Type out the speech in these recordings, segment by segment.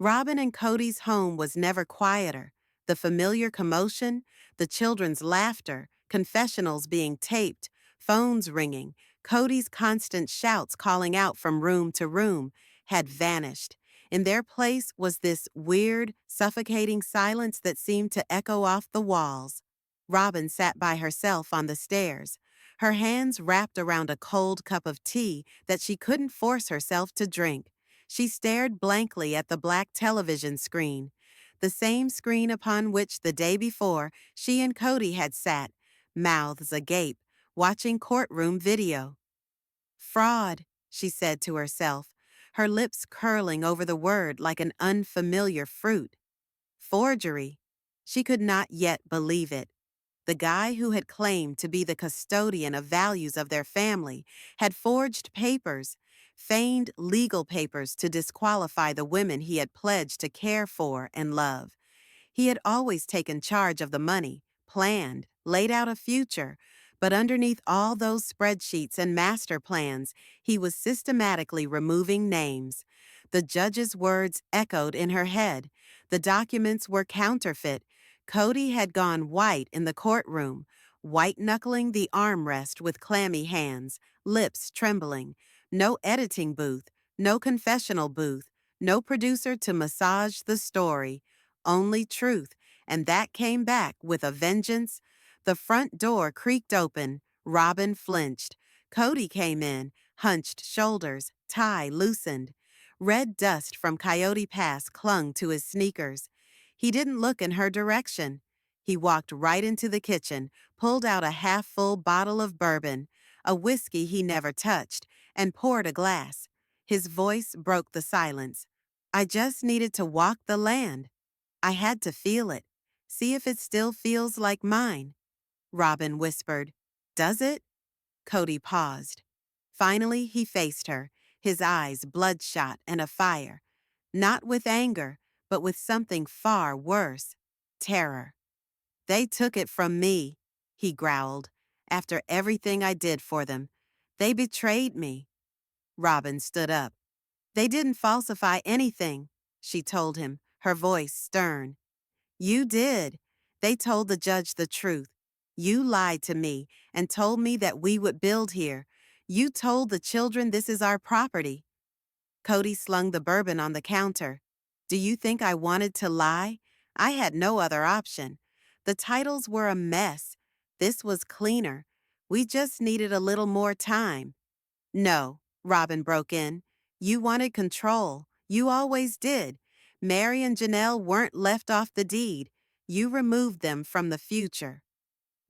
Robyn and Kody's home was never quieter. The familiar commotion, the children's laughter, confessionals being taped, phones ringing, Kody's constant shouts calling out from room to room had vanished. In their place was this weird, suffocating silence that seemed to echo off the walls. Robyn sat by herself on the stairs, her hands wrapped around a cold cup of tea that she couldn't force herself to drink. She stared blankly at the black television screen, the same screen upon which the day before she and Kody had sat, mouths agape, watching courtroom video. Fraud, she said to herself, her lips curling over the word like an unfamiliar fruit. Forgery. She could not yet believe it. The guy who had claimed to be the custodian of values of their family had forged papers, feigned legal papers to disqualify the women he had pledged to care for and love. He had always taken charge of the money, planned, laid out a future, but underneath all those spreadsheets and master plans, he was systematically removing names. The judge's words echoed in her head. The documents were counterfeit. Kody had gone white in the courtroom, white-knuckling the armrest with clammy hands, lips trembling. No editing booth, no confessional booth, no producer to massage the story. Only truth, and that came back with a vengeance. The front door creaked open. Robyn flinched. Kody came in, hunched shoulders, tie loosened. Red dust from Coyote Pass clung to his sneakers. He didn't look in her direction. He walked right into the kitchen, pulled out a half-full bottle of bourbon, a whiskey he never touched, and poured a glass. His voice broke the silence. I just needed to walk the land. I had to feel it. See if it still feels like mine. Robyn whispered. Does it? Kody paused. Finally, he faced her, his eyes bloodshot and afire. Not with anger, but with something far worse. Terror. They took it from me, he growled, after everything I did for them. They betrayed me. Robyn stood up. They didn't falsify anything, she told him, her voice stern. You did. They told the judge the truth. You lied to me and told me that we would build here. You told the children this is our property. Kody slung the bourbon on the counter. Do you think I wanted to lie? I had no other option. The titles were a mess. This was cleaner. We just needed a little more time. No, Robyn broke in. You wanted control. You always did. Meri and Janelle weren't left off the deed. You removed them from the future.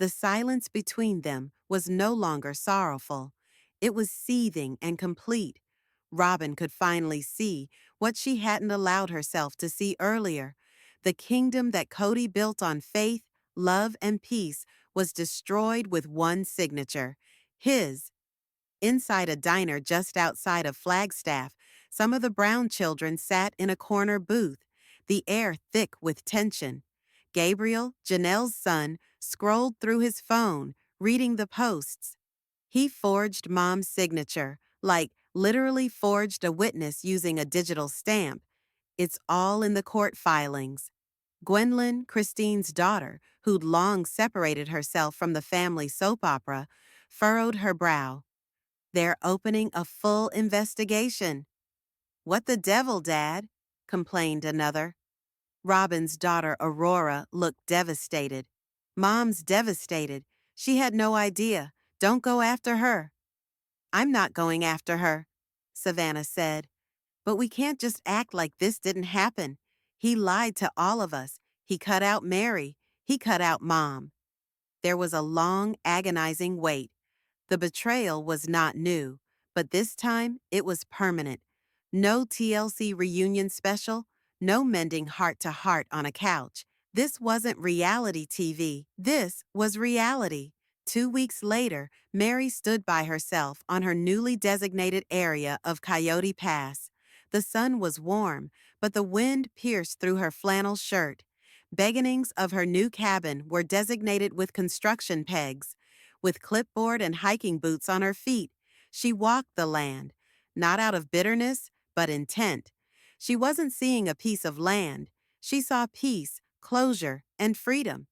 The silence between them was no longer sorrowful. It was seething and complete. Robyn could finally see what she hadn't allowed herself to see earlier. The kingdom that Kody built on faith, love, and peace was destroyed with one signature, his. Inside a diner just outside of Flagstaff, some of the Brown children sat in a corner booth, the air thick with tension. Gabriel, Janelle's son, scrolled through his phone, reading the posts. He forged Mom's signature, like literally forged a witness using a digital stamp. It's all in the court filings. Gwendolyn, Christine's daughter, who'd long separated herself from the family soap opera, furrowed her brow. They're opening a full investigation. What the devil, Dad? Complained another. Robyn's daughter Aurora looked devastated. Mom's devastated. She had no idea. Don't go after her. I'm not going after her, Savannah said. But we can't just act like this didn't happen. He lied to all of us. He cut out Meri. He cut out Mom. There was a long, agonizing wait. The betrayal was not new, but this time it was permanent. No TLC reunion special, no mending heart to heart on a couch. This wasn't reality TV. This was reality. 2 weeks later, Meri stood by herself on her newly designated area of Coyote Pass. The sun was warm, but the wind pierced through her flannel shirt. Beginnings of her new cabin were designated with construction pegs. With clipboard and hiking boots on her feet, she walked the land, not out of bitterness, but intent. She wasn't seeing a piece of land. She saw peace, closure, and freedom.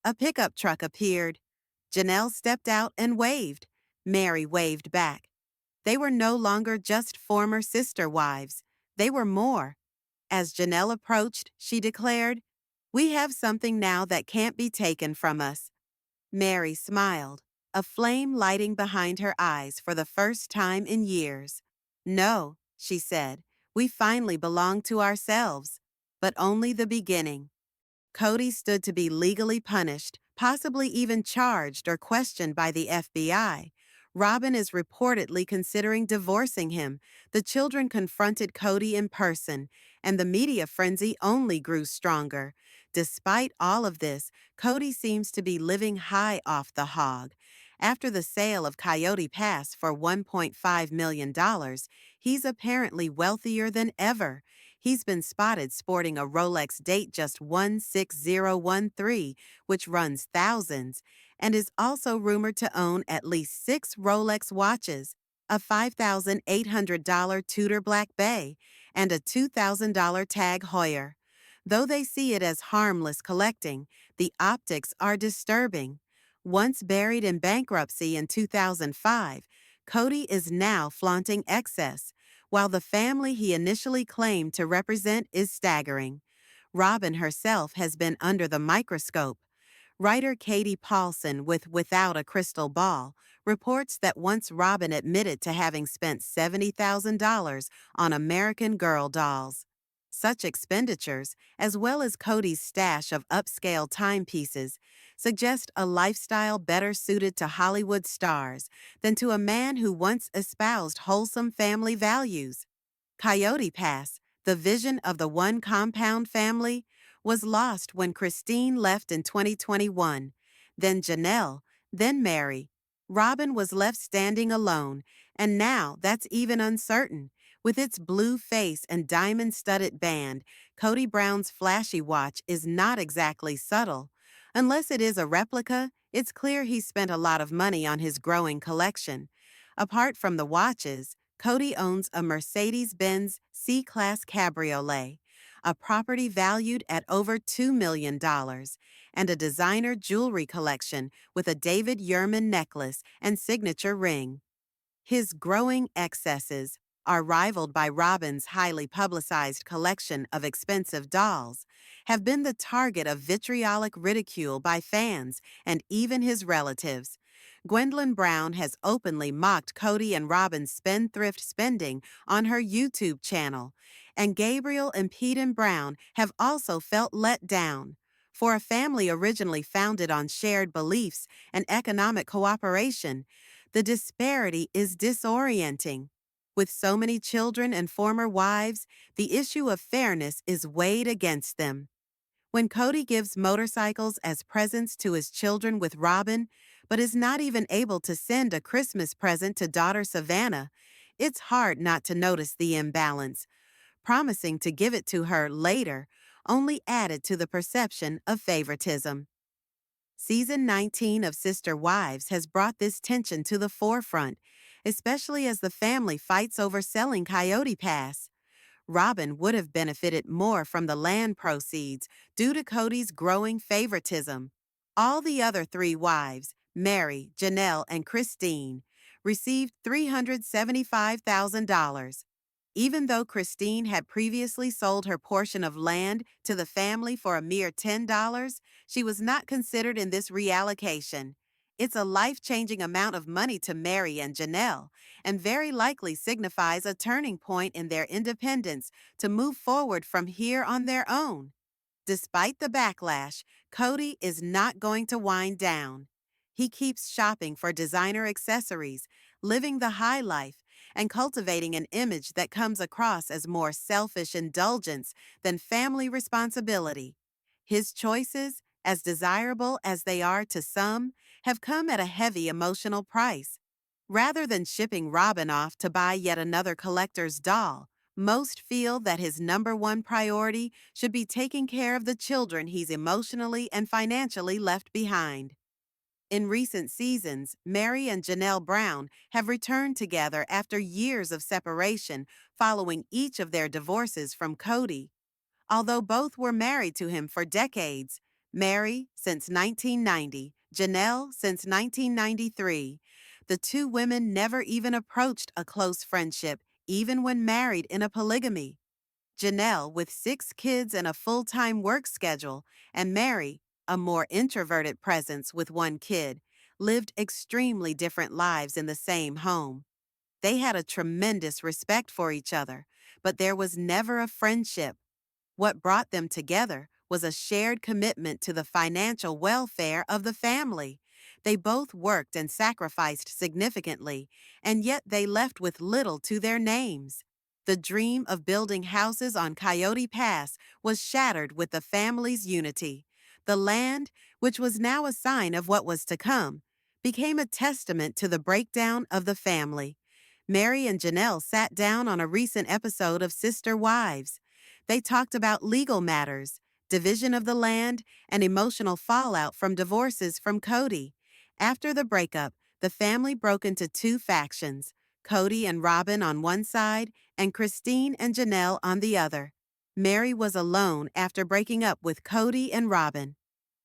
A pickup truck appeared. Janelle stepped out and waved. Meri waved back. They were no longer just former sister wives. They were more. As Janelle approached, she declared, "We have something now that can't be taken from us." Meri smiled, a flame lighting behind her eyes for the first time in years. "No," she said, "we finally belong to ourselves, but only the beginning." Kody stood to be legally punished, possibly even charged or questioned by the FBI. Robyn is reportedly considering divorcing him. The children confronted Kody in person, and the media frenzy only grew stronger. Despite all of this, Kody seems to be living high off the hog. After the sale of Coyote Pass for $1.5 million, he's apparently wealthier than ever. He's been spotted sporting a Rolex Datejust 16013, which runs thousands, and is also rumored to own at least 6 Rolex watches, a $5,800 Tudor Black Bay, and a $2,000 Tag Heuer. Though they see it as harmless collecting, the optics are disturbing. Once buried in bankruptcy in 2005, Kody is now flaunting excess, while the family he initially claimed to represent is staggering. Robyn herself has been under the microscope. Writer Katie Paulson with Without a Crystal Ball reports that once Robyn admitted to having spent $70,000 on American Girl dolls. Such expenditures, as well as Kody's stash of upscale timepieces, suggest a lifestyle better suited to Hollywood stars than to a man who once espoused wholesome family values. Coyote Pass, the vision of the one compound family, was lost when Christine left in 2021, then Janelle, then Meri. Robyn was left standing alone, and now that's even uncertain. With its blue face and diamond-studded band, Kody Brown's flashy watch is not exactly subtle. Unless it is a replica, it's clear he spent a lot of money on his growing collection. Apart from the watches, Kody owns a Mercedes-Benz C-Class Cabriolet, a property valued at over $2 million, and a designer jewelry collection with a David Yurman necklace and signature ring. His growing excesses are rivaled by Robyn's highly publicized collection of expensive dolls, have been the target of vitriolic ridicule by fans and even his relatives. Gwendolyn Brown has openly mocked Kody and Robyn's spendthrift spending on her YouTube channel, and Gabriel and Peden Brown have also felt let down. For a family originally founded on shared beliefs and economic cooperation, the disparity is disorienting. With so many children and former wives, the issue of fairness is weighed against them. When Kody gives motorcycles as presents to his children with Robyn, but is not even able to send a Christmas present to daughter Savannah, it's hard not to notice the imbalance. Promising to give it to her later only added to the perception of favoritism. Season 19 of Sister Wives has brought this tension to the forefront, especially as the family fights over selling Coyote Pass. Robyn would have benefited more from the land proceeds due to Kody's growing favoritism. All the other 3 wives, Meri, Janelle, and Christine, received $375,000. Even though Christine had previously sold her portion of land to the family for a mere $10, she was not considered in this reallocation. It's a life-changing amount of money to Meri and Janelle, and very likely signifies a turning point in their independence to move forward from here on their own. Despite the backlash, Kody is not going to wind down. He keeps shopping for designer accessories, living the high life, and cultivating an image that comes across as more selfish indulgence than family responsibility. His choices, as desirable as they are to some, have come at a heavy emotional price. Rather than shipping Robyn off to buy yet another collector's doll, most feel that his #1 priority should be taking care of the children he's emotionally and financially left behind. In recent seasons, Meri and Janelle Brown have returned together after years of separation following each of their divorces from Kody. Although both were married to him for decades, Meri since 1990, Janelle since 1993, the two women never even approached a close friendship, even when married in a polygamy. Janelle, with 6 kids and a full-time work schedule, and Meri, a more introverted presence with 1 kid, lived extremely different lives in the same home. They had a tremendous respect for each other, but there was never a friendship. What brought them together was a shared commitment to the financial welfare of the family. They both worked and sacrificed significantly, and yet they left with little to their names. The dream of building houses on Coyote Pass was shattered with the family's unity. The land, which was now a sign of what was to come, became a testament to the breakdown of the family. Meri and Janelle sat down on a recent episode of Sister Wives. They talked about legal matters, division of the land, and emotional fallout from divorces from Kody. After the breakup, the family broke into 2 factions, Kody and Robyn on one side, and Christine and Janelle on the other. Meri was alone after breaking up with Kody and Robyn.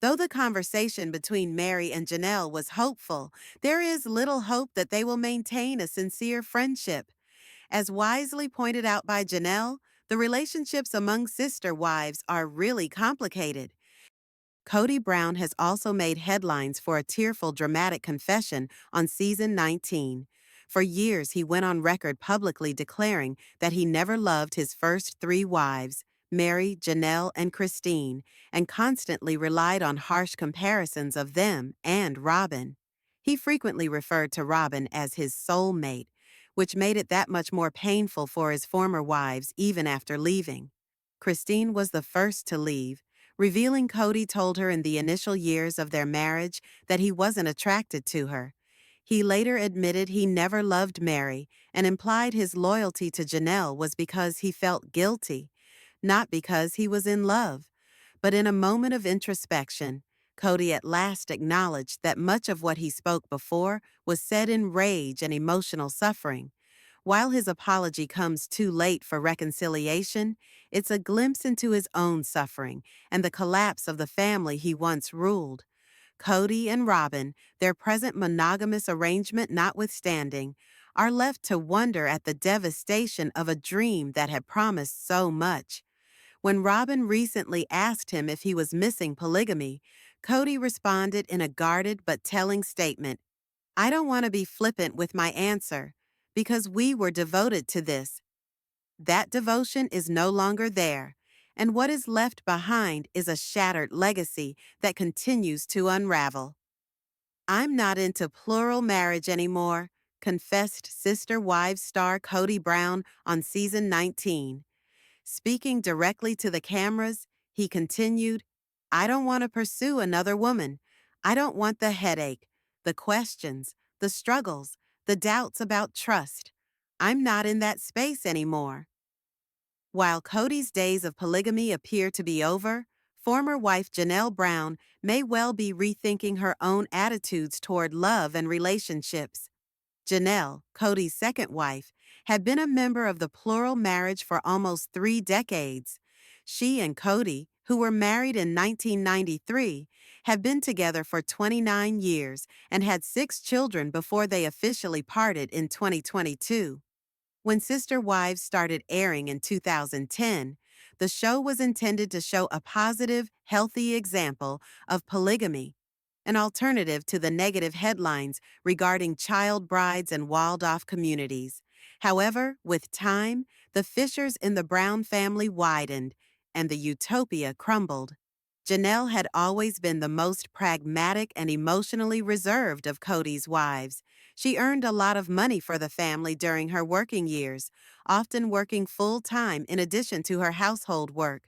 Though the conversation between Meri and Janelle was hopeful, there is little hope that they will maintain a sincere friendship. As wisely pointed out by Janelle, the relationships among sister wives are really complicated. Kody Brown has also made headlines for a tearful dramatic confession on season 19. For years, he went on record publicly declaring that he never loved his first 3 wives, Meri, Janelle, and Christine, and constantly relied on harsh comparisons of them and Robyn. He frequently referred to Robyn as his soulmate, which made it that much more painful for his former wives even after leaving. Christine was the first to leave, revealing Kody told her in the initial years of their marriage that he wasn't attracted to her. He later admitted he never loved Meri and implied his loyalty to Janelle was because he felt guilty, not because he was in love. But in a moment of introspection, Kody at last acknowledged that much of what he spoke before was said in rage and emotional suffering. While his apology comes too late for reconciliation, it's a glimpse into his own suffering and the collapse of the family he once ruled. Kody and Robyn, their present monogamous arrangement notwithstanding, are left to wonder at the devastation of a dream that had promised so much. When Robyn recently asked him if he was missing polygamy, Kody responded in a guarded but telling statement, "I don't want to be flippant with my answer, because we were devoted to this. That devotion is no longer there, and what is left behind is a shattered legacy that continues to unravel." "I'm not into plural marriage anymore," confessed Sister Wives star Kody Brown on season 19. Speaking directly to the cameras, he continued, "I don't want to pursue another woman. I don't want the headache, the questions, the struggles, the doubts about trust. I'm not in that space anymore." While Kody's days of polygamy appear to be over, former wife Janelle Brown may well be rethinking her own attitudes toward love and relationships. Janelle, Kody's second wife, had been a member of the plural marriage for almost 3 decades. She and Kody, who were married in 1993, had been together for 29 years and had 6 children before they officially parted in 2022. When Sister Wives started airing in 2010, the show was intended to show a positive, healthy example of polygamy, an alternative to the negative headlines regarding child brides and walled-off communities. However, with time, the fissures in the Brown family widened, and the utopia crumbled. Janelle had always been the most pragmatic and emotionally reserved of Kody's wives. She earned a lot of money for the family during her working years, often working full-time in addition to her household work.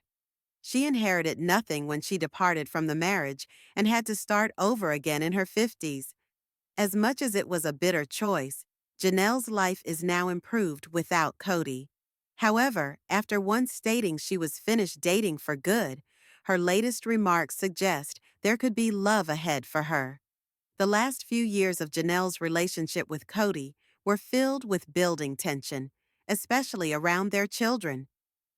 She inherited nothing when she departed from the marriage and had to start over again in her 50s. As much as it was a bitter choice, Janelle's life is now improved without Kody. However, after once stating she was finished dating for good, her latest remarks suggest there could be love ahead for her. The last few years of Janelle's relationship with Kody were filled with building tension, especially around their children.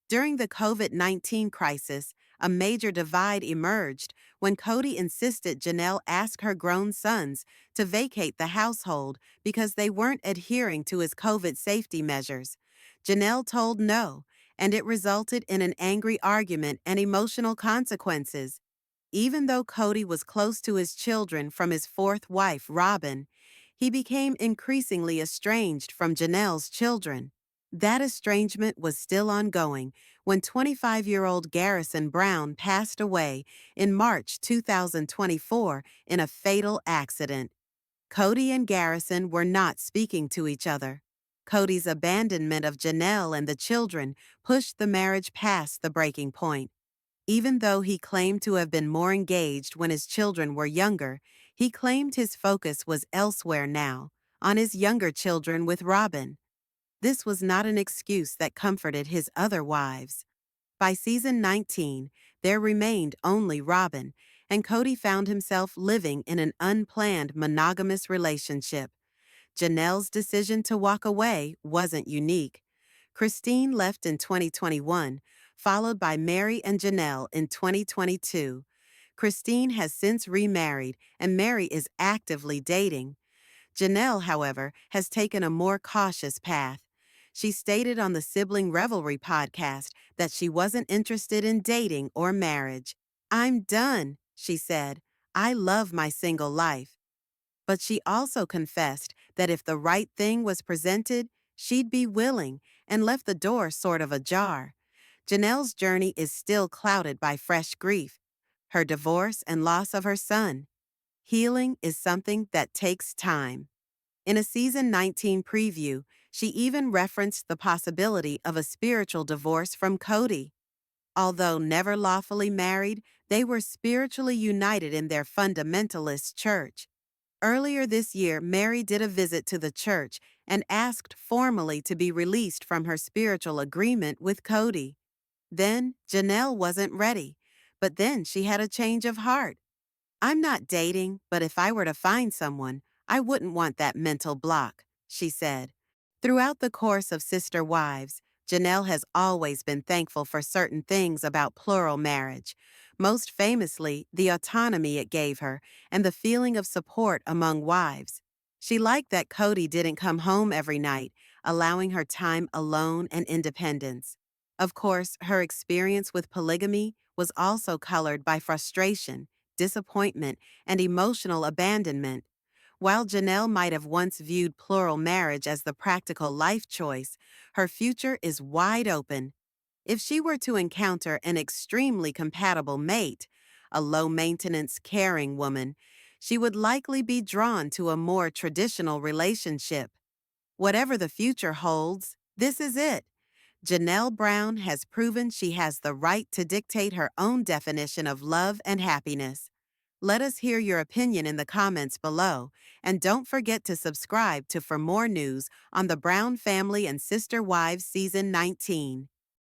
During the COVID-19 crisis, a major divide emerged when Kody insisted Janelle ask her grown sons to vacate the household because they weren't adhering to his COVID safety measures. Janelle told no, and it resulted in an angry argument and emotional consequences. Even though Kody was close to his children from his fourth wife, Robyn, he became increasingly estranged from Janelle's children. That estrangement was still ongoing when 25-year-old Garrison Brown passed away in March 2024 in a fatal accident. Kody and Garrison were not speaking to each other. Kody's abandonment of Janelle and the children pushed the marriage past the breaking point. Even though he claimed to have been more engaged when his children were younger, he claimed his focus was elsewhere now, on his younger children with Robyn. This was not an excuse that comforted his other wives. By season 19, there remained only Robyn, and Kody found himself living in an unplanned monogamous relationship. Janelle's decision to walk away wasn't unique. Christine left in 2021, followed by Meri and Janelle in 2022. Christine has since remarried, and Meri is actively dating. Janelle, however, has taken a more cautious path. She stated on the Sibling Revelry podcast that she wasn't interested in dating or marriage. "I'm done," she said. "I love my single life." But she also confessed that if the right thing was presented, she'd be willing, and left the door sort of ajar. Janelle's journey is still clouded by fresh grief, her divorce and loss of her son. Healing is something that takes time. In a season 19 preview, she even referenced the possibility of a spiritual divorce from Kody. Although never lawfully married, they were spiritually united in their fundamentalist church. Earlier this year, Meri did a visit to the church and asked formally to be released from her spiritual agreement with Kody. Then, Janelle wasn't ready, but then she had a change of heart. "I'm not dating, but if I were to find someone, I wouldn't want that mental block," she said. Throughout the course of Sister Wives, Janelle has always been thankful for certain things about plural marriage, most famously the autonomy it gave her and the feeling of support among wives. She liked that Kody didn't come home every night, allowing her time alone and independence. Of course, her experience with polygamy was also colored by frustration, disappointment, and emotional abandonment. While Janelle might have once viewed plural marriage as the practical life choice, her future is wide open. If she were to encounter an extremely compatible mate, a low-maintenance, caring woman, she would likely be drawn to a more traditional relationship. Whatever the future holds, this is it. Janelle Brown has proven she has the right to dictate her own definition of love and happiness. Let us hear your opinion in the comments below, and don't forget to subscribe for more news on the Brown family and Sister Wives Season 19.